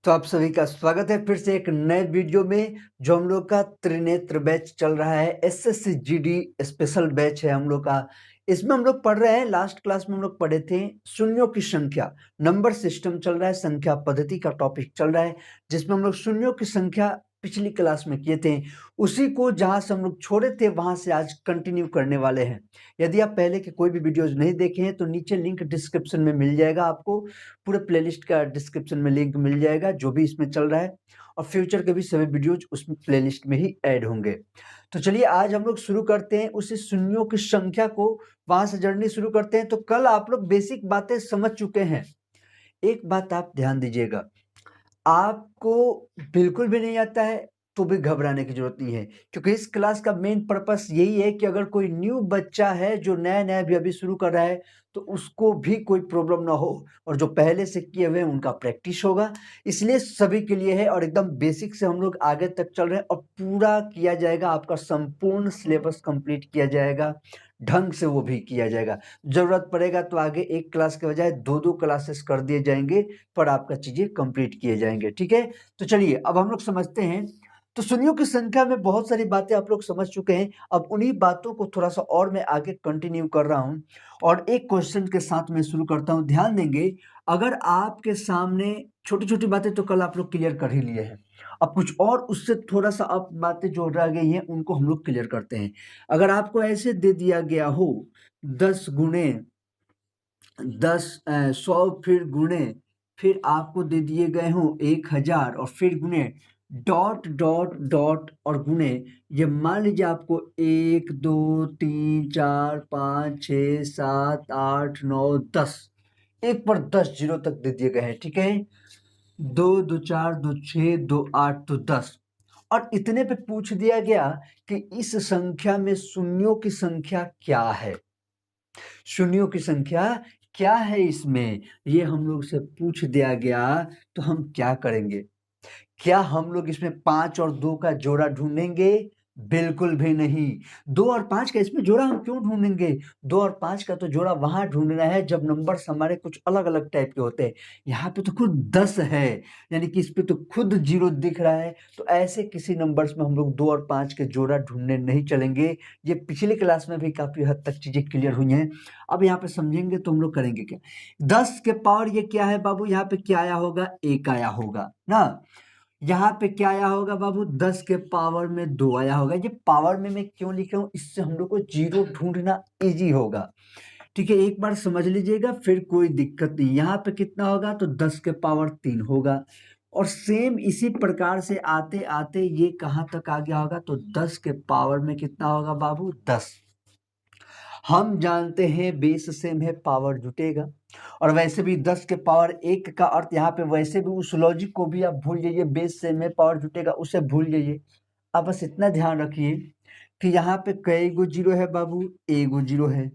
तो आप सभी का स्वागत है फिर से एक नए वीडियो में, जो हम लोग का त्रिनेत्र बैच चल रहा है। एसएससी जीडी स्पेशल बैच है हम लोग का। इसमें हम लोग पढ़ रहे हैं, लास्ट क्लास में हम लोग पढ़े थे शून्यों की संख्या। नंबर सिस्टम चल रहा है, संख्या पद्धति का टॉपिक चल रहा है, जिसमें हम लोग शून्यों की संख्या पिछली क्लास में किए थे। उसी को जहां से हम लोग छोड़े थे वहां से आज कंटिन्यू करने वाले हैं। यदि आप पहले के कोई भी वीडियोज नहीं देखे हैं तो नीचे लिंक डिस्क्रिप्शन में मिल जाएगा आपको। पूरे प्लेलिस्ट का डिस्क्रिप्शन में लिंक मिल जाएगा जो भी इसमें चल रहा है, और फ्यूचर के भी सभी वीडियोज उसमें प्लेलिस्ट में ही ऐड होंगे। तो चलिए आज हम लोग शुरू करते हैं उसी शून्यों की संख्या को, वहां से जर्नी शुरू करते हैं। तो कल आप लोग बेसिक बातें समझ चुके हैं। एक बात आप ध्यान दीजिएगा, आपको बिल्कुल भी नहीं आता है तो भी घबराने की जरूरत नहीं है, क्योंकि इस क्लास का मेन पर्पस यही है कि अगर कोई न्यू बच्चा है जो नया नया भी अभी शुरू कर रहा है तो उसको भी कोई प्रॉब्लम ना हो, और जो पहले से किए हुए हैं उनका प्रैक्टिस होगा। इसलिए सभी के लिए है, और एकदम बेसिक से हम लोग आगे तक चल रहे हैं, और पूरा किया जाएगा, आपका संपूर्ण सिलेबस कंप्लीट किया जाएगा, ढंग से वो भी किया जाएगा। जरूरत पड़ेगा तो आगे एक क्लास के बजाय दो दो क्लासेस कर दिए जाएंगे, पर आपका चीजें कंप्लीट किए जाएंगे। ठीक है, तो चलिए अब हम लोग समझते हैं। तो शून्यों की संख्या में बहुत सारी बातें आप लोग समझ चुके हैं। अब उन्हीं बातों को थोड़ा सा और मैं आगे कंटिन्यू कर रहा हूं, और एक क्वेश्चन के साथ मैं शुरू करता हूं। ध्यान देंगे, अगर आपके सामने छोटी छोटी बातें तो कल आप लोग क्लियर कर ही लिए हैं, अब कुछ और उससे थोड़ा सा अब बातें जो रह गई हैं उनको हम लोग क्लियर करते हैं। अगर आपको ऐसे दे दिया गया हो 10 फिर गुणे, फिर आपको दे दिए गए हो 1000 और फिर गुणे डॉट डॉट डॉट और गुणे, ये मान लीजिए आपको 1 2 3 4 5 6 7 8 9 10, एक पर 10 जीरो तक दे दिए गए हैं। ठीक है, 2 2 4 2 6 2 8 तो 10, और इतने पे पूछ दिया गया कि इस संख्या में शून्यों की संख्या क्या है। शून्यों की संख्या क्या है इसमें, ये हम लोग से पूछ दिया गया, तो हम क्या करेंगे? क्या हम लोग इसमें 5 और 2 का जोड़ा ढूंढेंगे? बिल्कुल भी नहीं। 2 और 5 का इसमें जोड़ा हम क्यों ढूंढेंगे? 2 और 5 का तो जोड़ा वहां ढूंढना है जब नंबर्स हमारे कुछ अलग अलग टाइप के होते हैं। यहाँ पे तो खुद 10 है, यानी कि इस पे तो खुद जीरो दिख रहा है। तो ऐसे किसी नंबर्स में हम लोग 2 और 5 के जोड़ा ढूंढने नहीं चलेंगे। ये पिछली क्लास में भी काफी हद तक चीजें क्लियर हुई हैं। अब यहाँ पे समझेंगे तो हम लोग करेंगे क्या? 10 के पावर ये क्या है बाबू? यहाँ पे क्या आया होगा? 1 आया होगा ना। यहाँ पे क्या आया होगा बाबू? 10 के पावर में 2 आया होगा। ये पावर में मैं क्यों लिख रहा हूँ? इससे हम लोग को जीरो ढूंढना इजी होगा। ठीक है, एक बार समझ लीजिएगा, फिर कोई दिक्कत नहीं। यहाँ पे कितना होगा? तो 10 के पावर 3 होगा। और सेम इसी प्रकार से आते आते ये कहाँ तक आ गया होगा? तो 10 के पावर में कितना होगा बाबू? 10। हम जानते हैं बेस सेम है, पावर जुटेगा। और वैसे भी 10 के पावर 1 का अर्थ यहाँ पे वैसे भी उस लॉजिक को भी आप भूल जाइए, बेस सेम है पावर जुटेगा उसे भूल जाइए। आप बस इतना ध्यान रखिए कि यहाँ पे कई गो जीरो है बाबू? एगो जीरो है।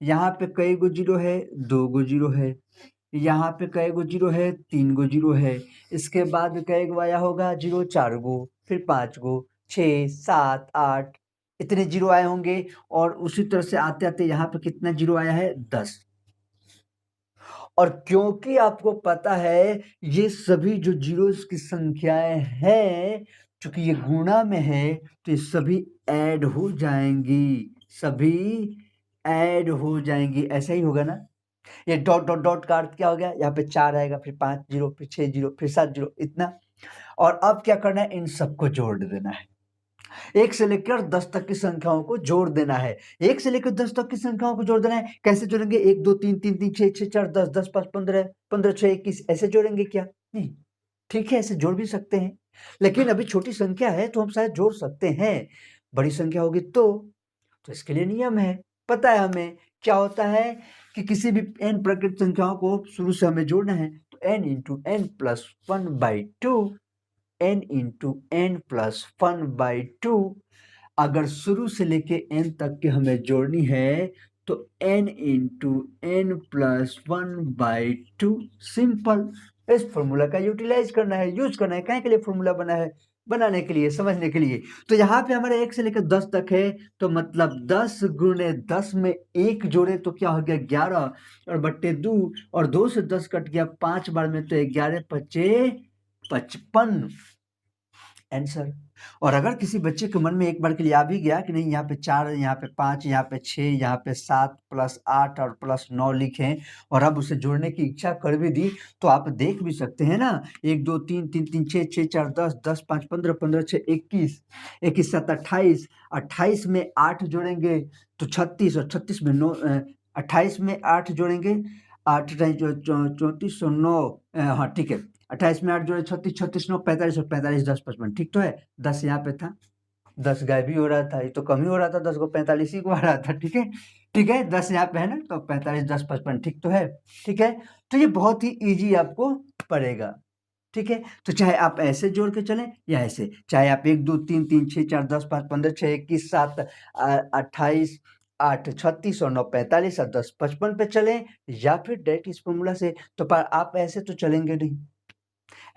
यहाँ पे कई गो जीरो है? 2 गो जीरो है। यहाँ पे कई गो जीरो है? 3 गो जीरो है। इसके बाद कई गो आया होगा जीरो? 4 गो, फिर 5 गो, 6 7 8, इतने जीरो आए होंगे। और उसी तरह से आते आते यहाँ पे कितना जीरो आया है? 10। और क्योंकि आपको पता है ये सभी जो जीरोस की संख्याएं हैं, चूंकि ये गुणा में है तो ये सभी ऐड हो जाएंगी, सभी ऐड हो जाएंगी। ऐसा ही होगा ना? ये डॉट डॉट डॉट का अर्थ क्या हो गया? यहाँ पे 4 आएगा, फिर 5 जीरो, फिर 6 जीरो, फिर 7 जीरो, इतना। और अब क्या करना है? इन सबको जोड़ देना है। 1 से लेकर 10 तक की संख्याओं को जोड़ देना है। 1 से लेकर 10 तक की संख्याओं को जोड़ देना है। कैसे जोड़ेंगे? 1 2 3 3 3 6 6 4 10 10 5 15 15 6 21, ऐसे जोड़ेंगे क्या? नहीं। ठीक है, ऐसे जोड़ भी सकते हैं, लेकिन अभी छोटी संख्या है तो हम शायद जोड़ सकते हैं। बड़ी संख्या होगी तो इसके लिए नियम है, पता है हमें क्या होता है कि किसी भी n प्राकृत संख्याओं को शुरू से हमें जोड़ना है तो n into n plus 1/2, n into n plus 1/2। अगर शुरू से लेके n तक के हमें जोड़नी है तो n into n plus 1/2। Simple. इस फॉर्मूला का यूटिलाइज करना है, यूज करना है। काहे के लिए फॉर्मूला बना है? बनाने के लिए, समझने के लिए। तो यहाँ पे हमारे 1 से लेकर 10 तक है, तो मतलब 10 गुणे 10 में 1 जोड़े तो क्या हो गया? 11, और बट्टे 2, और 2 से 10 कट गया 5 बार में, तो 11 × 5 55 आंसर। और अगर किसी बच्चे के मन में एक बार के लिए आ भी गया कि नहीं यहाँ पे 4, यहाँ पे 5, यहाँ पे 6, यहाँ पे 7 प्लस 8 और प्लस 9 लिखें और अब उसे जोड़ने की इच्छा कर भी दी, तो आप देख भी सकते हैं ना, 1 2 3 3 3 6 6 4 10 10 5 15 15 6 21 21 7 28 28 में 8 जोड़ेंगे तो 36 और 36 में 9 28 में 8 जोड़ेंगे 8 34 9 हाँ ठीक है 28 में 8 जोड़े 36 36 9 45 और 45 10 55 ठीक तो है। 10 यहाँ पे था, 10 गायब भी हो रहा था, ये तो कम ही हो रहा था, 10 को 45 ही को आ रहा था। ठीक है, ठीक है, 10 यहाँ पे है ना, तो 45 10 55 ठीक तो है। ठीक है, तो ये बहुत ही इजी आपको पड़ेगा। ठीक है, तो चाहे आप ऐसे जोड़ के चलें या ऐसे, चाहे आप 1 2 3 3 6 4 10 5 15 6 21 7 28 8 36 और 9 45 और 10 55 पे चलें, या फिर डायरेक्ट इस फॉर्मूला से। तो पर आप ऐसे तो चलेंगे नहीं,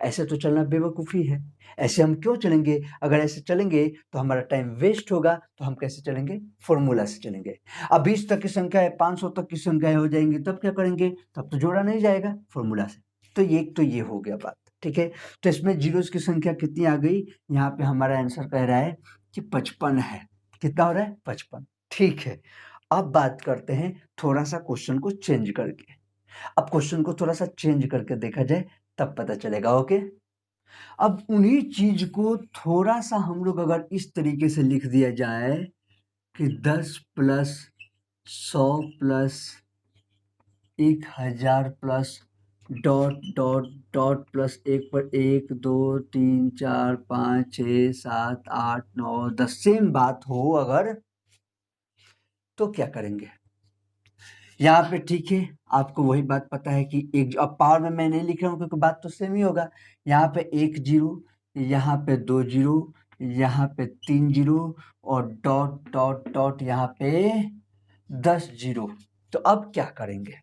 ऐसे तो चलना बेवकूफ़ी है। ऐसे हम क्यों चलेंगे? अगर ऐसे चलेंगे तो हमारा टाइम वेस्ट होगा, तो हम कैसे चलेंगे? फ़ॉर्मूला से चलेंगे। अब 20 तक की संख्या है, 500 तक की संख्याएँ हो जाएँगी, तब क्या करेंगे? तब तो जोड़ा नहीं जाएगा फ़ॉर्मूला से। तो ये हो गया बात, ठीक है? तो इसमें ज़ीरोज़ की संख्या कितनी आ गई? यहाँ पे हमारा आंसर कह रहा है कि 55 है। कितना हो रहा है? 55। ठीक है, अब बात करते हैं थोड़ा-सा क्वेश्चन को चेंज करके। अब क्वेश्चन को थोड़ा-सा चेंज करके देखा जाए, तब पता चलेगा। ओके, अब उन्हीं चीज को थोड़ा सा हम लोग अगर इस तरीके से लिख दिया जाए कि 10 plus 100 plus 1000 plus dot dot dot plus 1 पर 1 2 3 4 5 6 7 8 9 10 सेम बात हो अगर, तो क्या करेंगे? यहाँ पे ठीक है, आपको वही बात पता है कि एक, अब पावर में मैं नहीं लिख रहा हूँ क्योंकि बात तो सेम ही होगा। यहाँ पे 1 जीरो, यहाँ पे 2 जीरो, यहाँ पे 3 जीरो और डॉट डॉट डॉट यहाँ पे 10 जीरो। तो अब क्या करेंगे?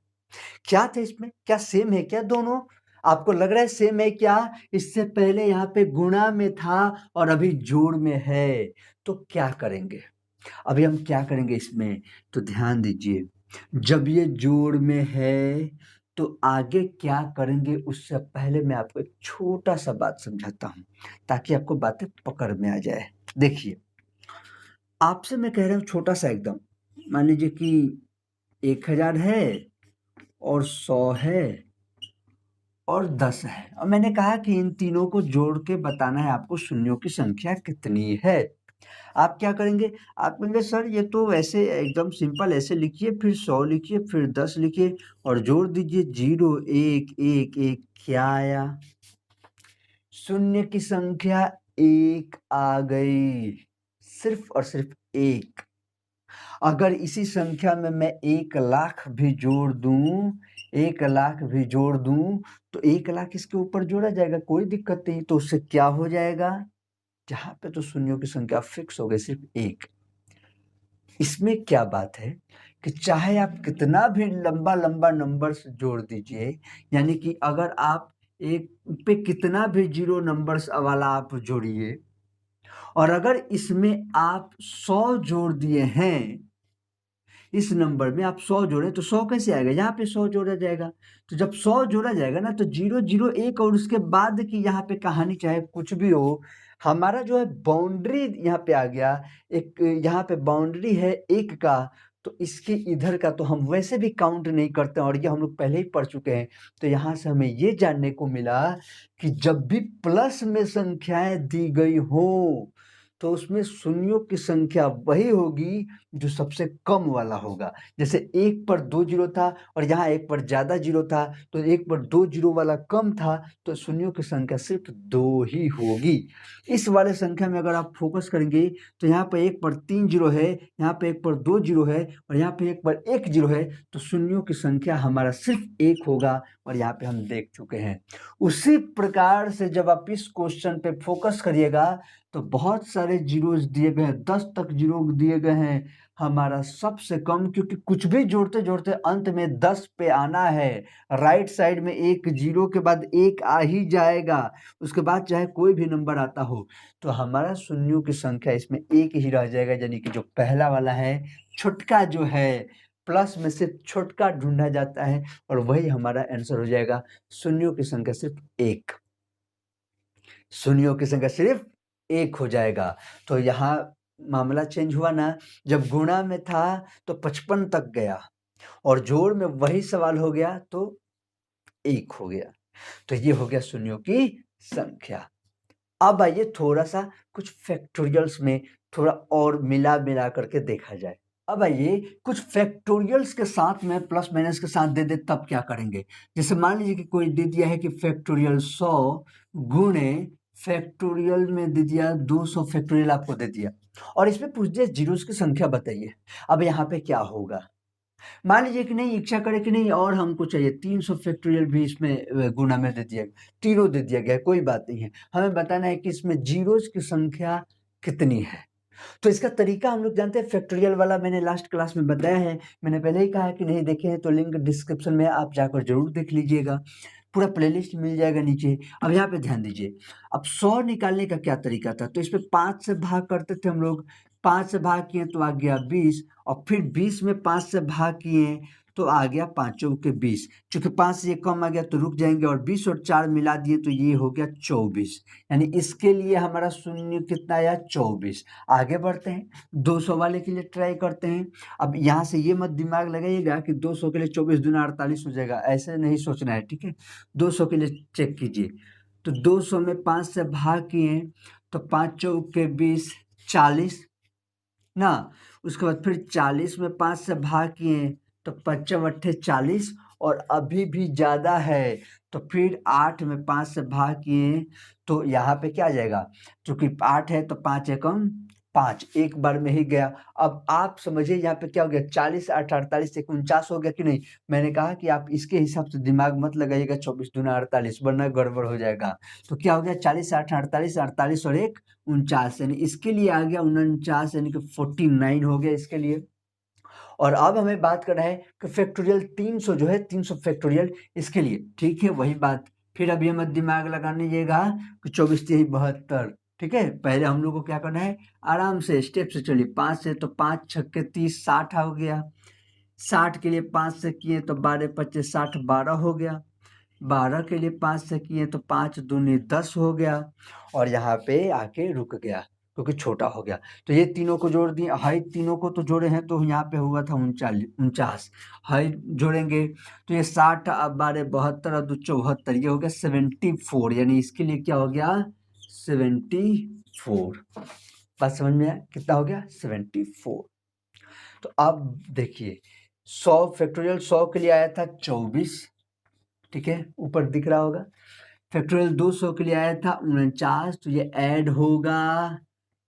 क्या था इसमें? क्या सेम है क्या दोनों? आपको लग रहा है सेम है क्या? इससे पहले यहाँ पे गुणा में था और अभी जोड़ में है, तो क्या करेंगे? अभी हम क्या करेंगे इसमें? तो ध्यान दीजिए, जब ये जोड़ में है तो आगे क्या करेंगे उससे पहले मैं आपको एक छोटा सा बात समझाता हूँ, ताकि आपको बातें पकड़ में आ जाए। देखिए, आपसे मैं कह रहा हूँ छोटा सा एकदम, मान लीजिए कि 1000 है और 100 है और 10 है, और मैंने कहा कि इन तीनों को जोड़ के बताना है आपको शून्यों की संख्या कितनी है। आप क्या करेंगे? आप कहेंगे सर ये तो वैसे एकदम सिंपल, ऐसे लिखिए, फिर 100 लिखिए, फिर 10 लिखिए और जोड़ दीजिए 0 1 1 1। क्या आया? शून्य की संख्या 1 आ गई, सिर्फ और सिर्फ 1। अगर इसी संख्या में मैं 1 लाख भी जोड़ दूं, 1 लाख भी जोड़ दूं, तो 1 लाख इसके ऊपर जोड़ा जाएगा, कोई दिक्कत नहीं। तो उससे क्या हो जाएगा? जहां पे तो शून्यों की संख्या फिक्स हो गई, सिर्फ 1। इसमें क्या बात है कि चाहे आप कितना भी लंबा लंबा नंबर्स जोड़ दीजिए, यानी कि अगर आप एक पे कितना भी जीरो नंबर्स वाला आप जोड़िए, और अगर इसमें आप 100 जोड़ दिए हैं, इस नंबर में आप 100 जोड़े तो 100 कैसे आएगा? यहाँ पे 100 जोड़ा जाएगा। तो जब 100 जोड़ा जाएगा ना, तो 0 0 1 और उसके बाद की यहाँ पे कहानी चाहे कुछ भी हो, हमारा जो है बाउंड्री यहाँ पे आ गया। एक यहाँ पे बाउंड्री है 1 का, तो इसके इधर का तो हम वैसे भी काउंट नहीं करते और ये हम लोग पहले ही पढ़ चुके हैं। तो यहाँ से हमें ये जानने को मिला कि जब भी प्लस में संख्याएं दी गई हो, तो उसमें शून्यों की संख्या वही होगी जो सबसे कम वाला होगा। जैसे 1 पर 2 जीरो था और यहाँ 1 पर ज़्यादा जीरो था, तो 1 पर 2 जीरो वाला कम था, तो शून्यों की संख्या सिर्फ 2 ही होगी। इस वाले संख्या में अगर आप फोकस करेंगे, तो यहाँ पे 1 पर 3 जीरो है, यहाँ पे 1 पर 2 जीरो है और यहाँ पे 1 पर 1 जीरो है, तो शून्यों की संख्या हमारा सिर्फ 1 होगा, और यहाँ पे हम देख चुके हैं। उसी प्रकार से जब आप इस क्वेश्चन पे फोकस करिएगा, तो बहुत सारे जीरोस दिए गए हैं, 10 तक जीरो दिए गए हैं। हमारा सबसे कम, क्योंकि कुछ भी जोड़ते जोड़ते अंत में 10 पे आना है। राइट साइड में एक जीरो के बाद 1 आ ही जाएगा, उसके बाद चाहे कोई भी नंबर आता हो। तो हमारा शून्यों की संख्या इसमें 1 ही रह जाएगा, यानी कि जो पहला वाला है, छुटका जो है, प्लस में सिर्फ छुटका ढूंढा जाता है और वही हमारा आंसर हो जाएगा। शून्यों की संख्या सिर्फ 1। शून्यों की संख्या सिर्फ एक हो जाएगा। तो यहाँ मामला चेंज हुआ ना, जब गुणा में था तो 55 तक गया और जोड़ में वही सवाल हो गया तो 1 हो गया। तो ये हो गया शून्यों की संख्या। अब आइए थोड़ा सा कुछ फैक्टोरियल्स में थोड़ा और मिला करके देखा जाए। अब आइए कुछ फैक्टोरियल्स के साथ में प्लस माइनस के साथ दे दे तब क्या करेंगे। जैसे मान लीजिए कि कोई दे दिया है कि फैक्टोरियल 100 गुणे फैक्टोरियल में दे दिया 200 फैक्टोरियल आपको दे दिया और इसमें पूछ दिया जीरोस की संख्या बताइए। अब यहाँ पे क्या होगा, मान लीजिए कि नहीं इच्छा करे कि नहीं और हमको चाहिए 300 फैक्टोरियल भी इसमें गुणा में दे दिया, तीनों दे दिया गया, कोई बात नहीं है, हमें बताना है कि इसमें जीरोस की संख्या कितनी है। तो इसका तरीका हम लोग जानते हैं, फैक्टोरियल वाला मैंने लास्ट क्लास में बताया है, मैंने पहले ही कहा कि नहीं देखे हैं तो लिंक डिस्क्रिप्शन में आप जाकर जरूर देख लीजिएगा, पूरा प्लेलिस्ट मिल जाएगा नीचे। अब यहाँ पे ध्यान दीजिए, अब 100 निकालने का क्या तरीका था, तो इसमें 5 से भाग करते थे हम लोग, 5 से भाग किए तो आ गया 20 और फिर 20 में 5 से भाग किए तो आ गया 5 चौके 20, चूंकि 5 से ये कम आ गया तो रुक जाएंगे और 20 और 4 मिला दिए तो ये हो गया 24, यानी इसके लिए हमारा शून्य कितना आया 24। आगे बढ़ते हैं 200 वाले के लिए ट्राई करते हैं। अब यहाँ से ये मत दिमाग लगाइएगा कि 200 के लिए 24 दूना 48 हो जाएगा, ऐसे नहीं सोचना है, ठीक है। 200 के लिए चेक कीजिए, तो 200 में 5 से भाग किए तो 5 चौके 20 40 ना, उसके बाद फिर 40 में 5 से भाग किए तो 55 अट्ठे 40 और अभी भी ज़्यादा है तो फिर 8 में 5 से भाग किए तो यहाँ पे क्या आ जाएगा, चूंकि 8 है तो 5 एकम 5, एक बार में ही गया। अब आप समझिए यहाँ पे क्या हो गया, 40 8 48 एक 49 हो गया कि नहीं। मैंने कहा कि आप इसके हिसाब से दिमाग मत लगाइएगा 24 दूना 48, वरना गड़बड़ हो जाएगा। तो क्या हो गया 40 8 48 48 और एक 49, यानी इसके लिए आ गया 49, यानी कि 49 हो गया इसके लिए। और अब हमें बात करना है कि फैक्टोरियल 300 जो है 300 फैक्टोरियल इसके लिए, ठीक है वही बात। फिर अभी हमें दिमाग लगाने जाएगा कि 24 3 72, ठीक है। पहले हम लोग को क्या करना है, आराम से स्टेप से चलिए, 5 से तो 5 छक्के 30 60 हो गया, 60 के लिए 5 से किए तो 12 25 60 12 हो गया, 12 के लिए 5 से किए तो 5 दूनी 10 हो गया और यहाँ पे आके रुक गया क्योंकि छोटा हो गया। तो ये तीनों को जोड़ दिए, हाई तीनों को तो जोड़े हैं तो यहाँ पे हुआ था 49, हाई जोड़ेंगे तो ये 60 अब 12 72 और 2 74, ये हो गया 74, यानी इसके लिए क्या हो गया 74। बात समझ में आया, कितना हो गया 74। तो अब देखिए 100 फैक्टोरियल 100 के लिए आया था 24, ठीक है ऊपर दिख रहा होगा। फैक्टोरियल 200 के लिए आया था 49, तो ये ऐड होगा,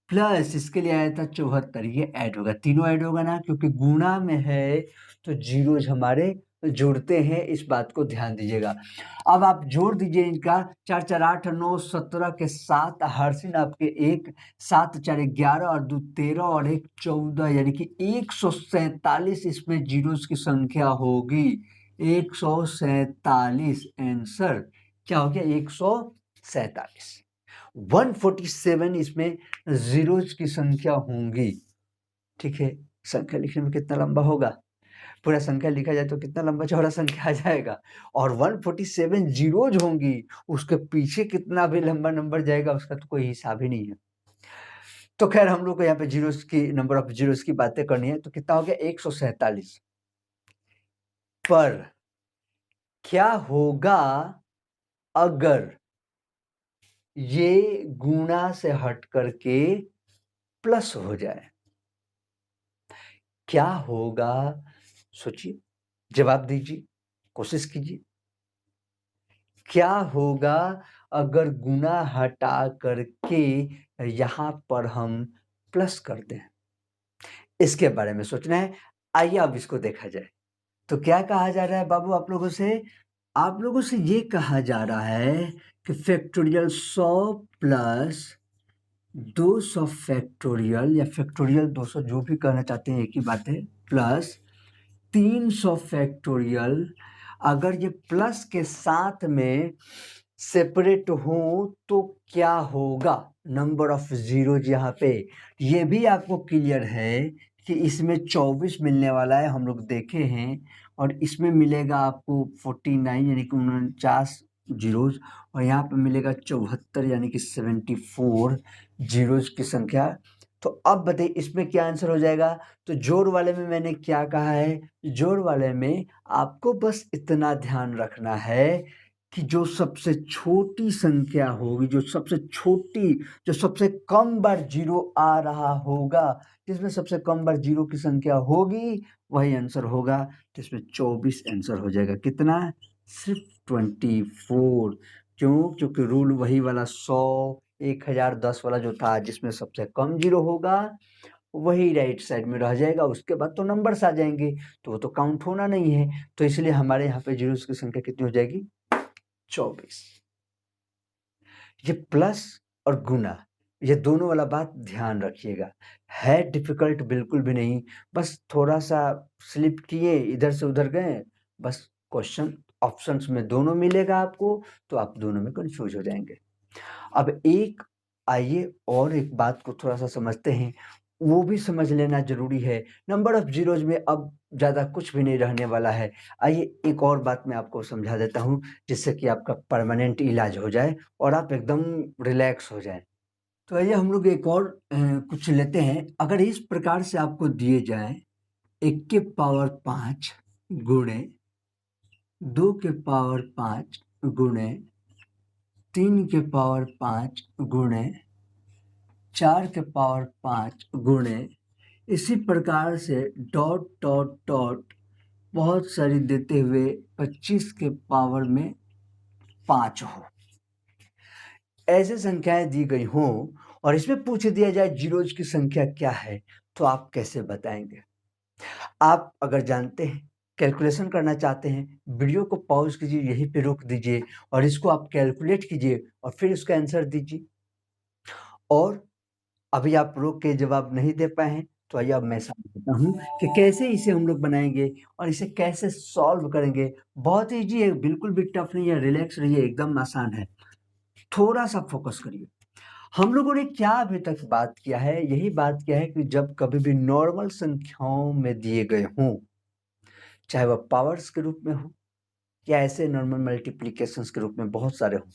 प्लस इसके लिए आया था 74, ये ऐड होगा, तीनों ऐड होगा ना, क्योंकि गुणा में है तो जीरोज हमारे जुड़ते हैं, इस बात को ध्यान दीजिएगा। अब आप जोड़ दीजिए इनका, 4 4 8 9 17 के साथ हर्षिन आपके 1 7 4 11 और 2 13 और 1 14, यानी कि 147 इसमें जीरोस की संख्या होगी, 147। आंसर क्या हो गया 147। 147 इसमें जीरोज की संख्या होंगी, ठीक है। संख्या लिखने में कितना लंबा होगा, पूरा संख्या लिखा जाए तो कितना लंबा चौड़ा संख्या आ जाएगा, और 147 जीरोज होंगी, उसके पीछे कितना भी लंबा नंबर जाएगा उसका तो कोई हिसाब ही नहीं है। तो खैर हम लोग को यहाँ पे जीरोस की नंबर ऑफ जीरोस की बातें करनी है, तो कितना हो गया 147। पर क्या होगा अगर ये गुणा से हट करके प्लस हो जाए, क्या होगा सोचिए, जवाब दीजिए, कोशिश कीजिए। क्या होगा अगर गुणा हटा करके यहाँ पर हम प्लस कर दें, इसके बारे में सोचना है। आइए अब इसको देखा जाए। तो क्या कहा जा रहा है बाबू आप लोगों से, आप लोगों से ये कहा जा रहा है कि फैक्टोरियल 100 प्लस 200 फैक्टोरियल या फैक्टोरियल 200 जो भी कहना चाहते हैं एक ही बात है, प्लस 300 फैक्टोरियल, अगर ये प्लस के साथ में सेपरेट हो तो क्या होगा नंबर ऑफ जीरोज यहाँ पे। ये भी आपको क्लियर है कि इसमें 24 मिलने वाला है, हम लोग देखे हैं, और इसमें मिलेगा आपको 49 यानी कि 49 जीरोज, और यहाँ पे मिलेगा 74 यानी कि 74 जीरोज की संख्या। तो अब बताइए इसमें क्या आंसर हो जाएगा। तो जोड़ वाले में मैंने क्या कहा है, जोड़ वाले में आपको बस इतना ध्यान रखना है कि जो सबसे छोटी संख्या होगी, जो सबसे छोटी, जो सबसे कम बार जीरो आ रहा होगा, जिसमें सबसे कम बार जीरो की संख्या होगी वही आंसर होगा। तो इसमें 24 आंसर हो जाएगा। कितना, सिर्फ 24। क्यों, क्योंकि रूल वही वाला 100, 1000, 10 वाला जो था, जिसमें सबसे कम जीरो होगा वही राइट साइड में रह जाएगा, उसके बाद तो नंबर्स आ जाएंगे, तो वो तो काउंट होना नहीं है। तो इसलिए हमारे यहाँ पे जीरोस की संख्या कितनी हो जाएगी, 24। ये प्लस और गुना, ये दोनों वाला बात ध्यान रखिएगा। है डिफिकल्ट बिल्कुल भी नहीं, बस थोड़ा सा स्लिप किए, इधर से उधर गए, बस क्वेश्चन ऑप्शंस में दोनों मिलेगा आपको, तो आप दोनों में कंफ्यूज हो जाएंगे। अब एक आइए और एक बात को थोड़ा सा समझते हैं, वो भी समझ लेना जरूरी है। नंबर ऑफ जीरोज में अब ज़्यादा कुछ भी नहीं रहने वाला है। आइए एक और बात मैं आपको समझा देता हूँ, जिससे कि आपका परमानेंट इलाज हो जाए और आप एकदम रिलैक्स हो जाए। तो आइए हम लोग एक और कुछ लेते हैं। अगर इस प्रकार से आपको दिए जाए 1 के पावर 5 गुणे 2 के पावर 5 गुणे 3 के पावर 5 गुणे 4 के पावर 5 गुणे, इसी प्रकार से डॉट डॉट डॉट बहुत सारी देते हुए 25 के पावर में 5 हो, ऐसे संख्याएं दी गई हों और इसमें पूछ दिया जाए जीरोज की संख्या क्या है, तो आप कैसे बताएंगे। आप अगर जानते हैं, कैलकुलेशन करना चाहते हैं, वीडियो को पॉज कीजिए, यहीं पे रोक दीजिए और इसको आप कैलकुलेट कीजिए और फिर इसका आंसर दीजिए। और अभी आप रोक के जवाब नहीं दे पाए हैं, तो आइए अब मैं समझाता हूँ कि कैसे इसे हम लोग बनाएंगे और इसे कैसे सॉल्व करेंगे। बहुत ईजी है, बिल्कुल भी टफ नहीं है, रिलैक्स रहिए, एकदम आसान है। थोड़ा सा फोकस करिए। हम लोगों ने क्या अभी तक बात किया है, यही बात किया है कि जब कभी भी नॉर्मल संख्याओं में दिए गए हों, चाहे वह पावर्स के रूप में हो या ऐसे नॉर्मल मल्टीप्लिकेशंस के रूप में बहुत सारे हों,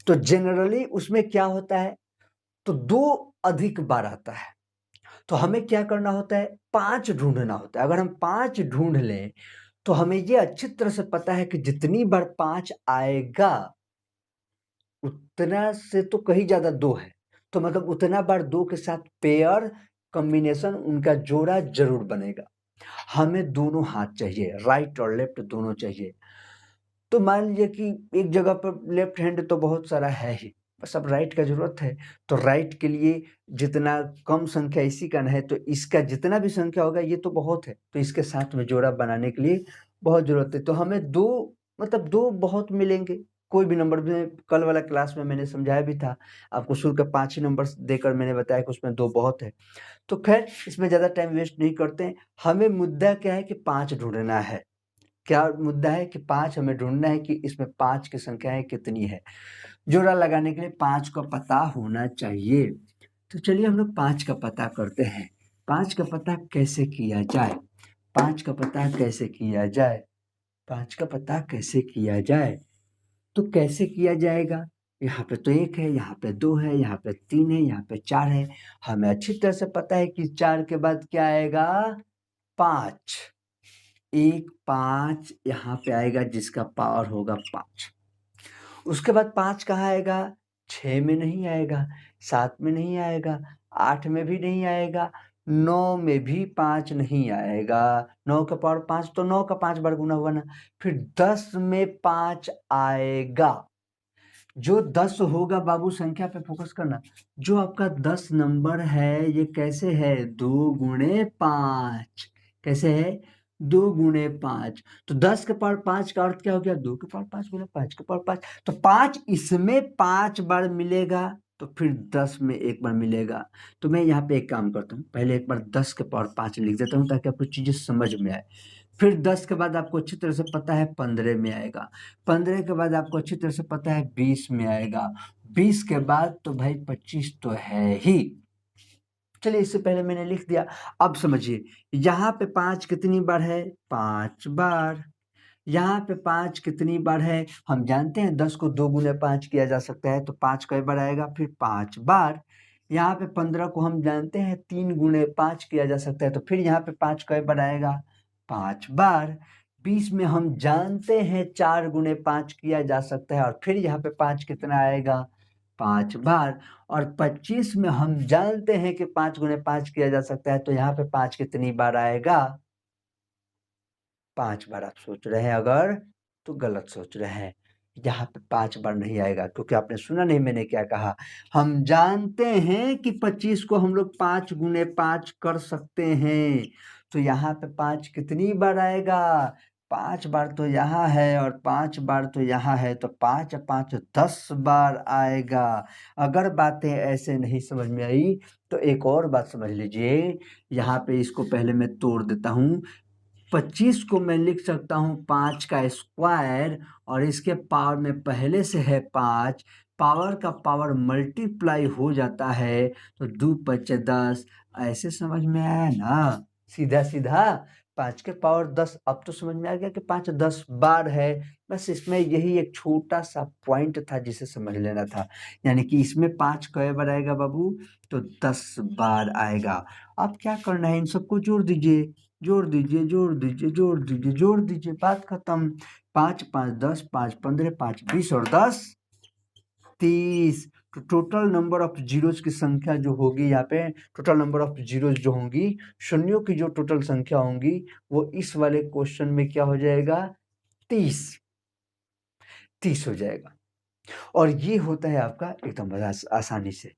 तो जनरली उसमें क्या होता है, तो 2 अधिक बार आता है। तो हमें क्या करना होता है, 5 ढूंढना होता है। अगर हम 5 ढूंढ लें तो हमें ये अच्छी तरह से पता है कि जितनी बार 5 आएगा उतना से तो कहीं ज्यादा 2 है, तो मतलब उतना बार 2 के साथ पेयर कॉम्बिनेशन, उनका जोड़ा जरूर बनेगा। हमें दोनों हाथ चाहिए, राइट और लेफ्ट दोनों चाहिए। तो मान लीजिए कि एक जगह पर लेफ्ट हैंड तो बहुत सारा है ही, बस अब राइट का जरूरत है। तो राइट के लिए जितना कम संख्या इसी का है, तो इसका जितना भी संख्या होगा ये तो बहुत है, तो इसके साथ में जोड़ा बनाने के लिए बहुत जरूरत है। तो हमें 2, मतलब 2 बहुत मिलेंगे कोई भी नंबर में। कल वाला क्लास में मैंने समझाया भी था आपको, शुरू के 5 ही नंबर देकर मैंने बताया कि उसमें 2 बहुत है। तो खैर इसमें ज्यादा टाइम वेस्ट नहीं करते हैं। हमें मुद्दा क्या है कि 5 ढूंढना है। क्या मुद्दा है कि 5 हमें ढूंढना है कि इसमें 5 की संख्याएं कितनी है। जोड़ा लगाने के लिए 5 का पता होना चाहिए। तो चलिए हम लोग 5 का पता करते हैं। 5 का पता कैसे किया जाए, 5 का पता कैसे किया जाए, 5 का पता कैसे किया जाए। तो कैसे किया जाएगा, यहाँ पे तो 1 है, यहाँ पे 2 है, यहाँ पे 3 है, यहाँ पे 4 है। हमें अच्छी तरह से पता है कि 4 के बाद क्या आएगा, 5। 1 5 यहाँ पे आएगा जिसका पावर होगा 5। उसके बाद 5 कहाँ आएगा, 6 में नहीं आएगा, 7 में नहीं आएगा, 8 में भी नहीं आएगा, 9 में भी 5 नहीं आएगा। 9 का पावर 5, तो 9 का 5 बार गुना हुआ ना। फिर 10 में 5 आएगा। जो 10 होगा, बाबू संख्या पे फोकस करना, जो आपका 10 नंबर है ये कैसे है, 2 गुणे 5। कैसे है, 2 गुणे 5। तो 10 के पावर 5 का अर्थ क्या हो गया, 2 के पावर 5 गुणे 5 के पावर 5। तो 5 इसमें 5 बार मिलेगा, तो फिर 10 में एक बार मिलेगा। तो मैं यहाँ पे एक काम करता हूँ, पहले एक बार 10 के पावर 5 लिख देता हूँ ताकि आपको चीजें समझ में आए। फिर 10 के बाद आपको अच्छी तरह से पता है 15 में आएगा। 15 के बाद आपको अच्छी तरह से पता है 20 में आएगा। 20 के बाद तो भाई 25 तो है ही। चलिए इससे पहले मैंने लिख दिया। अब समझिए यहाँ पे 5 कितनी बार है, 5 बार। यहाँ पे 5 कितनी बार है हम जानते हैं, 10 को 2 गुने 5 किया जा सकता है, तो 5 कई बार आएगा, फिर 5 बार। यहाँ पे 15 को हम जानते हैं 3 गुने 5 किया जा सकता है, तो फिर यहाँ पे 5 कई बार आएगा, 5 बार। 20 में हम जानते हैं 4 गुने 5 किया जा सकता है, और फिर यहाँ पे 5 कितना आएगा, 5 बार। और 25 में हम जानते हैं कि 5 गुने 5 किया जा सकता है, तो यहाँ पे 5 कितनी बार आएगा, 5 बार। आप सोच रहे हैं अगर तो गलत सोच रहे हैं, यहाँ पे 5 बार नहीं आएगा, क्योंकि आपने सुना नहीं मैंने क्या कहा। हम जानते हैं कि 25 को हम लोग 5 गुने 5 कर सकते हैं, तो यहाँ पे 5 कितनी बार आएगा, 5 बार तो यहाँ है और 5 बार तो यहाँ है, तो 5 5 10 बार आएगा। अगर बातें ऐसे नहीं समझ में आई तो एक और बात समझ लीजिए, यहाँ पे इसको पहले मैं तोड़ देता हूँ। 25 को मैं लिख सकता हूँ 5 का स्क्वायर, और इसके पावर में पहले से है 5, पावर का पावर मल्टीप्लाई हो जाता है, तो 2 5 10। ऐसे समझ में आया ना, सीधा सीधा 5 के पावर 10। अब तो समझ में आ गया कि 5 10 बार है। बस इसमें यही एक छोटा सा पॉइंट था जिसे समझ लेना था, यानी कि इसमें 5 कई बार आएगा बाबू, तो 10 बार आएगा। अब क्या करना है, इन सबको जोड़ दीजिए, जोड़ दीजिए, जोड़ दीजिए, जोड़ दीजिए, जोड़ दीजिए, बात खत्म। 5 5 10, 5 15, 5 20 और 10 30। तो टोटल नंबर ऑफ जीरोज की संख्या जो होगी यहाँ पे, टोटल नंबर ऑफ जीरोज जो होंगी, शून्यों की जो टोटल संख्या होंगी, वो इस वाले क्वेश्चन में क्या हो जाएगा, 30 हो जाएगा। और ये होता है आपका एकदम आसानी से।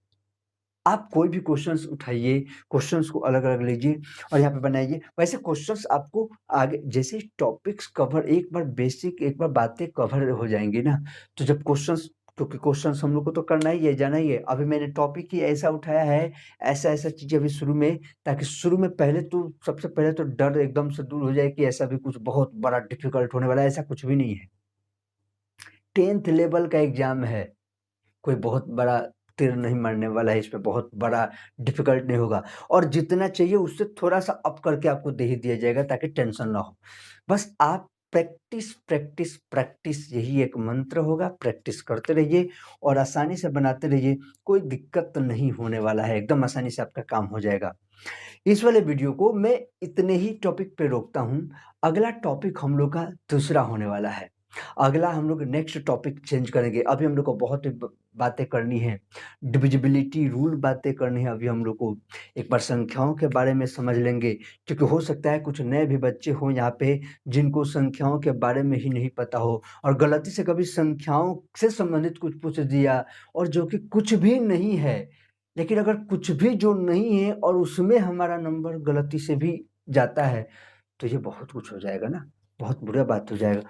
आप कोई भी क्वेश्चंस उठाइए, क्वेश्चंस को अलग अलग लीजिए और यहाँ पे बनाइए। वैसे क्वेश्चंस आपको आगे जैसे टॉपिक्स कवर, एक बार बेसिक, एक बार बातें कवर हो जाएंगी ना, तो जब क्वेश्चंस, क्योंकि क्वेश्चंस हम लोग को तो करना ही है, जाना ही है। अभी मैंने टॉपिक ही ऐसा उठाया है, ऐसा ऐसा चीज़ें अभी शुरू में, ताकि शुरू में पहले तो सबसे पहले तो डर एकदम से दूर हो जाए कि ऐसा भी कुछ बहुत बड़ा डिफिकल्ट होने वाला है, ऐसा कुछ भी नहीं है। 10th लेवल का एग्जाम है, कोई बहुत बड़ा तीर नहीं मारने वाला है, इसमें बहुत बड़ा डिफिकल्ट नहीं होगा, और जितना चाहिए उससे थोड़ा सा अप करके आपको दे ही दिया जाएगा, ताकि टेंशन ना हो। बस आप प्रैक्टिस प्रैक्टिस प्रैक्टिस, यही एक मंत्र होगा। प्रैक्टिस करते रहिए और आसानी से बनाते रहिए, कोई दिक्कत नहीं होने वाला है, एकदम आसानी से आपका काम हो जाएगा। इस वाले वीडियो को मैं इतने ही टॉपिक पे रोकता हूँ। अगला टॉपिक हम लोग का दूसरा होने वाला है। अगला हम लोग नेक्स्ट टॉपिक चेंज करेंगे। अभी हम लोग को बहुत बातें करनी है, डिविजिबिलिटी रूल बातें करनी है। अभी हम लोग को एक बार संख्याओं के बारे में समझ लेंगे, क्योंकि हो सकता है कुछ नए भी बच्चे हों यहाँ पे जिनको संख्याओं के बारे में ही नहीं पता हो, और गलती से कभी संख्याओं से संबंधित कुछ पूछ दिया, और जो कि कुछ भी नहीं है। लेकिन अगर कुछ भी जो नहीं है और उसमें हमारा नंबर गलती से भी जाता है, तो ये बहुत कुछ हो जाएगा ना, बहुत बुरा बात हो जाएगा।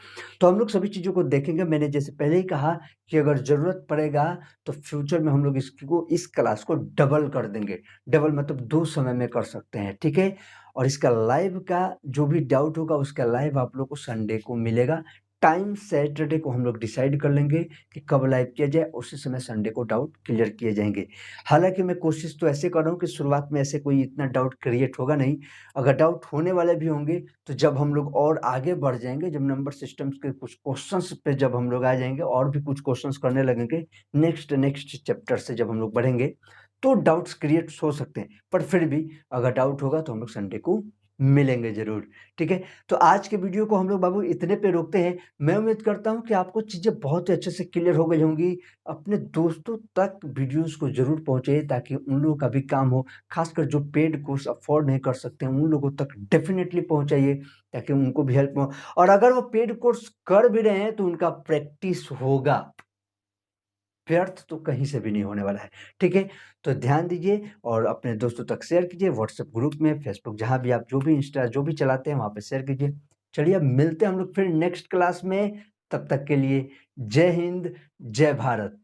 तो हम लोग सभी चीज़ों को देखेंगे। मैंने जैसे पहले ही कहा कि अगर ज़रूरत पड़ेगा तो फ्यूचर में हम लोग इस क्लास को डबल कर देंगे। डबल मतलब 2 समय में कर सकते हैं, ठीक है? और इसका लाइव का जो भी डाउट होगा उसका लाइव आप लोग को संडे को मिलेगा। टाइम सैटरडे को हम लोग डिसाइड कर लेंगे कि कब लाइव किया जाए, उसी समय संडे को डाउट क्लियर किए जाएँगे। हालाँकि मैं कोशिश तो ऐसे कर रहा हूँ कि शुरुआत में ऐसे कोई इतना डाउट क्रिएट होगा नहीं। अगर डाउट होने वाले भी होंगे तो जब हम लोग और आगे बढ़ जाएँगे, जब नंबर सिस्टम्स के कुछ क्वेश्चंस पे जब हम लोग आ जाएँगे और भी कुछ क्वेश्चंस करने लगेंगे, नेक्स्ट चैप्टर से जब हम लोग बढ़ेंगे, तो डाउट्स क्रिएट हो सकते हैं। पर फिर भी अगर डाउट होगा तो हम लोग संडे को मिलेंगे ज़रूर, ठीक है? तो आज के वीडियो को हम लोग बाबू इतने पे रोकते हैं। मैं उम्मीद करता हूँ कि आपको चीज़ें बहुत ही अच्छे से क्लियर हो गई होंगी। अपने दोस्तों तक वीडियोज़ को ज़रूर पहुँचाइए, ताकि उन लोगों का भी काम हो। खासकर जो पेड कोर्स अफ़ोर्ड नहीं कर सकते हैं, उन लोगों तक डेफ़िनेटली पहुँचाइए, ताकि उनको भी हेल्प हो। और अगर वो पेड कोर्स कर भी रहे हैं तो उनका प्रैक्टिस होगा, व्यर्थ तो कहीं से भी नहीं होने वाला है, ठीक है? तो ध्यान दीजिए और अपने दोस्तों तक शेयर कीजिए, व्हाट्सएप ग्रुप में, फेसबुक, जहाँ भी आप जो भी इंस्टा जो भी चलाते हैं वहाँ पे शेयर कीजिए। चलिए अब मिलते हैं हम लोग फिर नेक्स्ट क्लास में, तब तक के लिए जय हिंद, जय भारत।